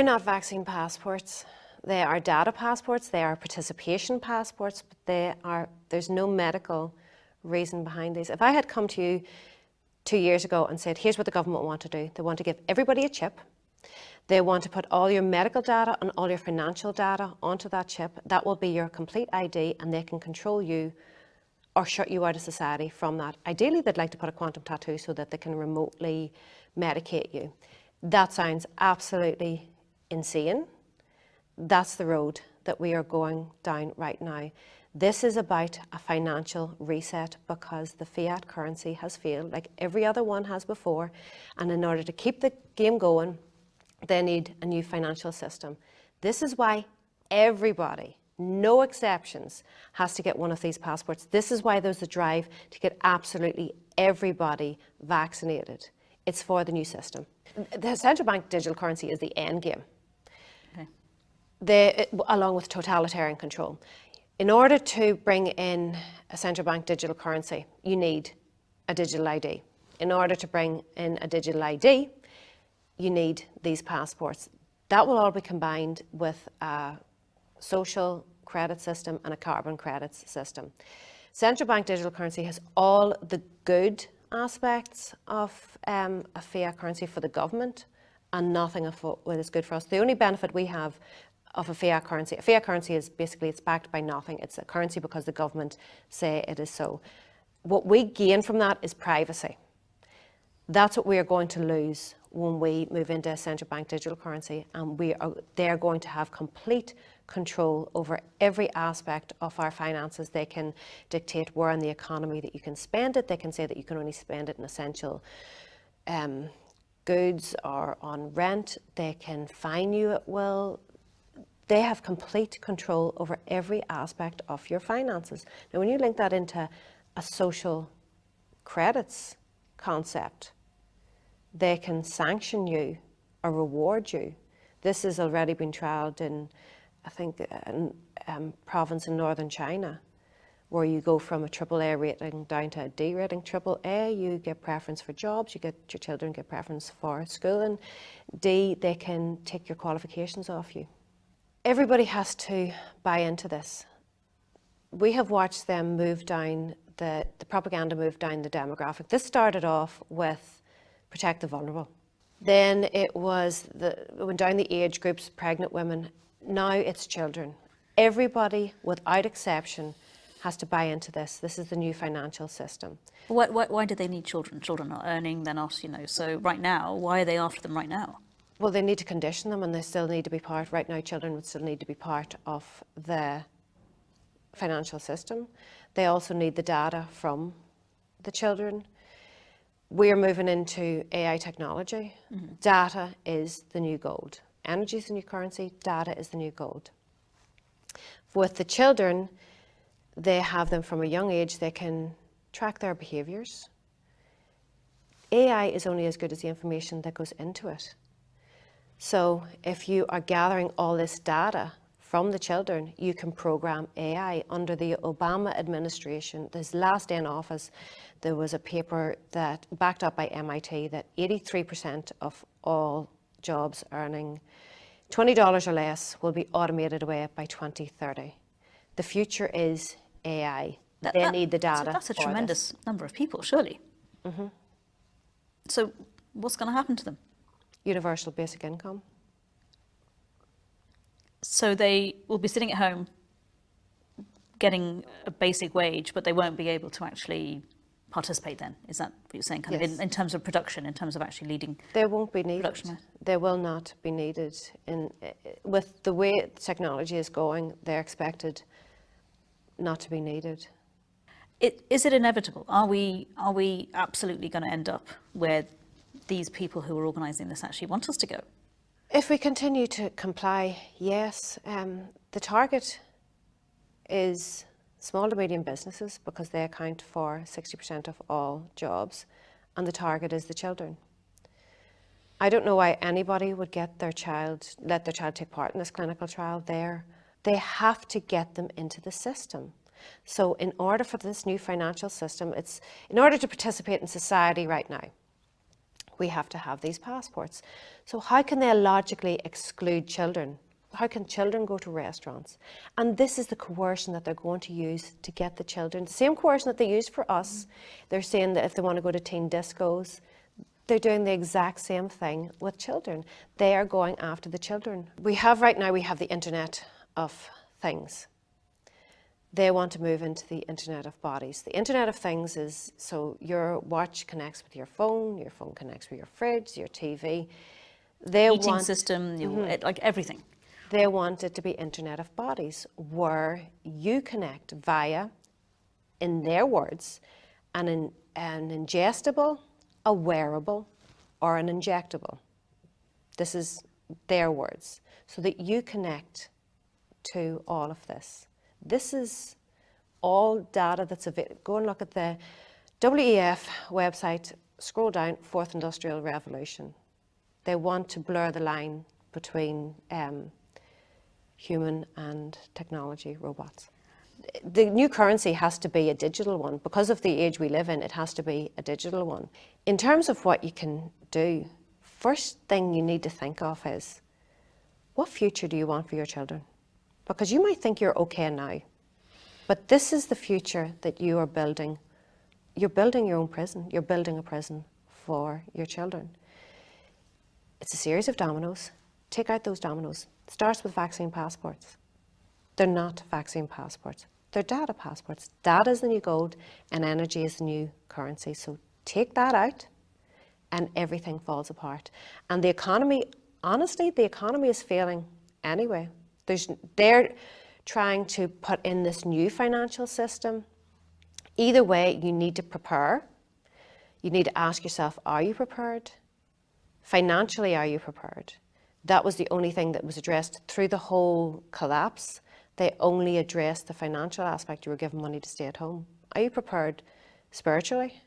not vaccine passports. They are data passports, they are participation passports, but there's no medical reason behind these. If I had come to you 2 years ago and said, here's what the government want to do. They want to give everybody a chip. They want to put all your medical data and all your financial data onto that chip. That will be your complete ID, and they can control you or shut you out of society from that. Ideally, they'd like to put a quantum tattoo so that they can remotely medicate you. That sounds absolutely insane. That's the road that we are going down right now. This is about a financial reset because the fiat currency has failed like every other one has before. And in order to keep the game going, they need a new financial system. This is why everybody, no exceptions, has to get one of these passports. This is why there's a drive to get absolutely everybody vaccinated. It's for the new system. The central bank digital currency is the end game. Okay. Along with totalitarian control. In order to bring in a central bank digital currency, you need a digital ID. In order to bring in a digital ID, you need these passports. That will all be combined with a social credit system and a carbon credits system. Central bank digital currency has all the good aspects of a fiat currency for the government and nothing of what is good for us. The only benefit we have of a fiat currency is basically it's backed by nothing. It's a currency because the government say it is so. What we gain from that is privacy. That's what we are going to lose when we move into a central bank digital currency, and they're going to have complete control over every aspect of our finances. They can dictate where in the economy that you can spend it. They can say that you can only spend it in essential goods or on rent. They can fine you at will. They have complete control over every aspect of your finances. Now, when you link that into a social credits concept, they can sanction you or reward you. This has already been trialled in, I think, a province in northern China, where you go from a AAA rating down to a D rating. AAA, you get preference for jobs, your children get preference for schooling. D, they can take your qualifications off you. Everybody has to buy into this. We have watched them move down, the propaganda move down the demographic. This started off with protect the vulnerable. Then it went down the age groups, pregnant women. Now it's children. Everybody, without exception, has to buy into this. This is the new financial system. Why do they need children? Children are earning, they're not, so right now, why are they after them right now? Well, they need to condition them, and they still need to be part. Right now, children would still need to be part of the financial system. They also need the data from the children. We're moving into AI technology. Mm-hmm. Data is the new gold. Energy is the new currency. Data is the new gold. With the children, they have them from a young age. They can track their behaviours. AI is only as good as the information that goes into it. So if you are gathering all this data from the children, you can program AI. Under the Obama administration, his last day in office, there was a paper that backed up by MIT that 83% of all jobs earning $20 or less will be automated away by 2030. The future is AI. They need the data. So that's a tremendous number of people, surely. Mm-hmm. So what's going to happen to them? Universal basic income. So they will be sitting at home getting a basic wage, but they won't be able to actually participate then? Is that what you're saying? Kind yes. of in terms of production, in terms of actually leading? They won't be needed. Production. They will not be needed. With the way technology is going, they're expected not to be needed. Is it inevitable? Are we absolutely going to end up where these people who are organising this actually want us to go? If we continue to comply, yes. The target is small to medium businesses because they account for 60% of all jobs, and the target is the children. I don't know why anybody would let their child take part in this clinical trial there. They have to get them into the system. So in order for this new financial system, in order to participate in society right now, we have to have these passports. So how can they logically exclude children? How can children go to restaurants? And this is the coercion that they're going to use to get the children. The same coercion that they used for us. They're saying that if they want to go to teen discos, they're doing the exact same thing with children. They are going after the children. Right now we have the Internet of Things. They want to move into the Internet of Bodies. The Internet of Things is, so your watch connects with your phone connects with your fridge, your TV. Heating system, like everything. They want it to be Internet of Bodies, where you connect via, in their words, an ingestible, a wearable, or an injectable. This is their words. So that you connect to all of this. This is all data that's available. Go and look at the WEF website, scroll down, Fourth Industrial Revolution. They want to blur the line between human and technology, robots. The new currency has to be a digital one. Because of the age we live in, it has to be a digital one. In terms of what you can do, first thing you need to think of is, what future do you want for your children? Because you might think you're okay now, but this is the future that you are building. You're building your own prison. You're building a prison for your children. It's a series of dominoes. Take out those dominoes. It starts with vaccine passports. They're not vaccine passports. They're data passports. Data is the new gold and energy is the new currency. So take that out and everything falls apart. And the economy, honestly, the economy is failing anyway. They're trying to put in this new financial system. Either way, you need to prepare. You need to ask yourself, are you prepared? Financially, are you prepared? That was the only thing that was addressed through the whole collapse. They only addressed the financial aspect. You were given money to stay at home. Are you prepared spiritually,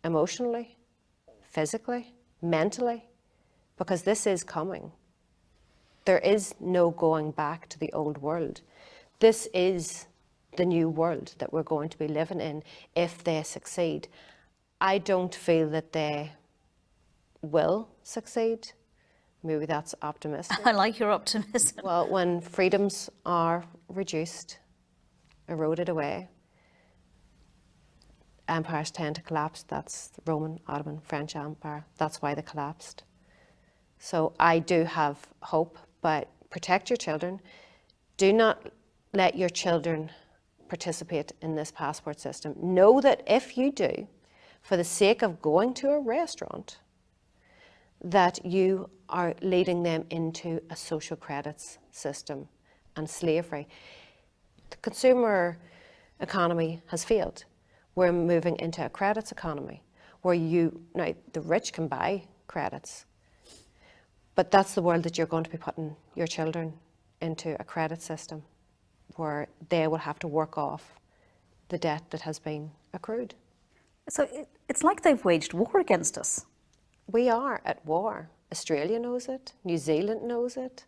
emotionally, physically, mentally? Because this is coming. There is no going back to the old world. This is the new world that we're going to be living in if they succeed. I don't feel that they will succeed. Maybe that's optimistic. I like your optimism. Well, when freedoms are reduced, eroded away, empires tend to collapse. That's the Roman, Ottoman, French Empire. That's why they collapsed. So I do have hope, but protect your children. Do not let your children participate in this passport system. Know that if you do, for the sake of going to a restaurant, that you are leading them into a social credits system and slavery. The consumer economy has failed. We're moving into a credits economy where now the rich can buy credits, but that's the world that you're going to be putting your children into, a credit system where they will have to work off the debt that has been accrued. So it's like they've waged war against us. We are at war. Australia knows it, New Zealand knows it,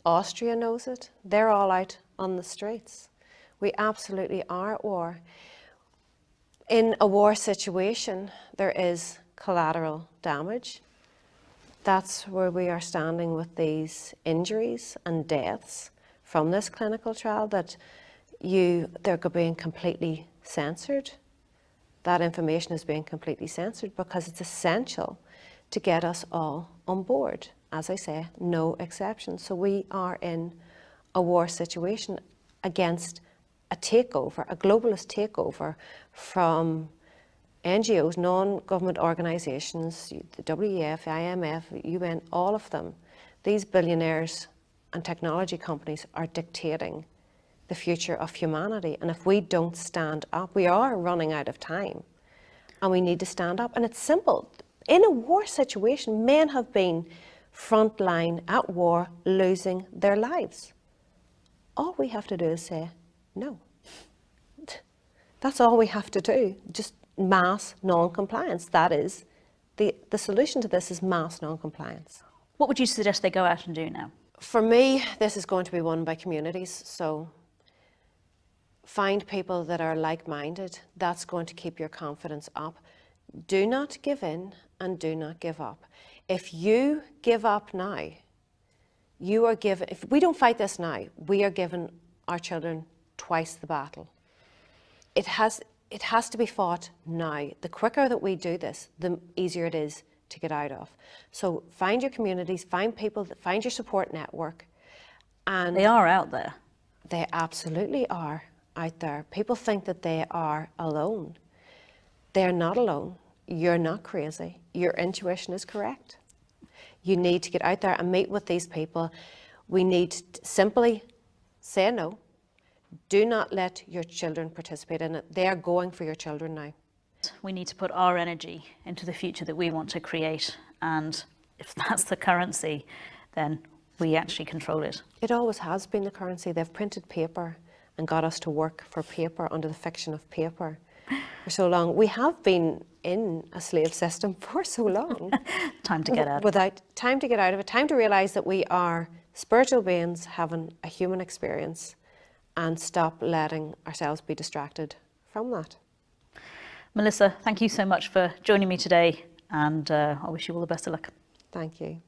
Austria knows it. They're all out on the streets. We absolutely are at war. In a war situation, there is collateral damage. That's where we are standing with these injuries and deaths from this clinical trial, that they're being completely censored. That information is being completely censored because it's essential to get us all on board. As I say, no exceptions. So we are in a war situation against a takeover, a globalist takeover from NGOs, non-government organisations, the WEF, the IMF, UN, all of them. These billionaires and technology companies are dictating the future of humanity. And if we don't stand up, we are running out of time. And we need to stand up. And it's simple. In a war situation, men have been frontline at war, losing their lives. All we have to do is say no. That's all we have to do. Just mass non-compliance. That is the solution to this, is mass non-compliance. What would you suggest they go out and do now? For me, this is going to be won by communities. So find people that are like-minded. That's going to keep your confidence up. do not give in and do not give up. If you give up now, you are given, if we don't fight this now, we are giving our children twice the battle. It has to be fought now. The quicker that we do this, the easier it is to get out of. So find your communities, find people, find your support network. And They are out there. they absolutely are out there. People think that they are alone. They're not alone. You're not crazy. Your intuition is correct. You need to get out there and meet with these people. We need to simply say no. Do not let your children participate in it. They are going for your children now. We need to put our energy into the future that we want to create. And if that's the currency, then we actually control it. It always has been the currency. They've printed paper and got us to work for paper under the fiction of paper for so long. We have been in a slave system for so long. Time to get out. Without time to get out of it, time to realise that we are spiritual beings having a human experience and stop letting ourselves be distracted from that. Melissa, thank you so much for joining me today, and I wish you all the best of luck. Thank you.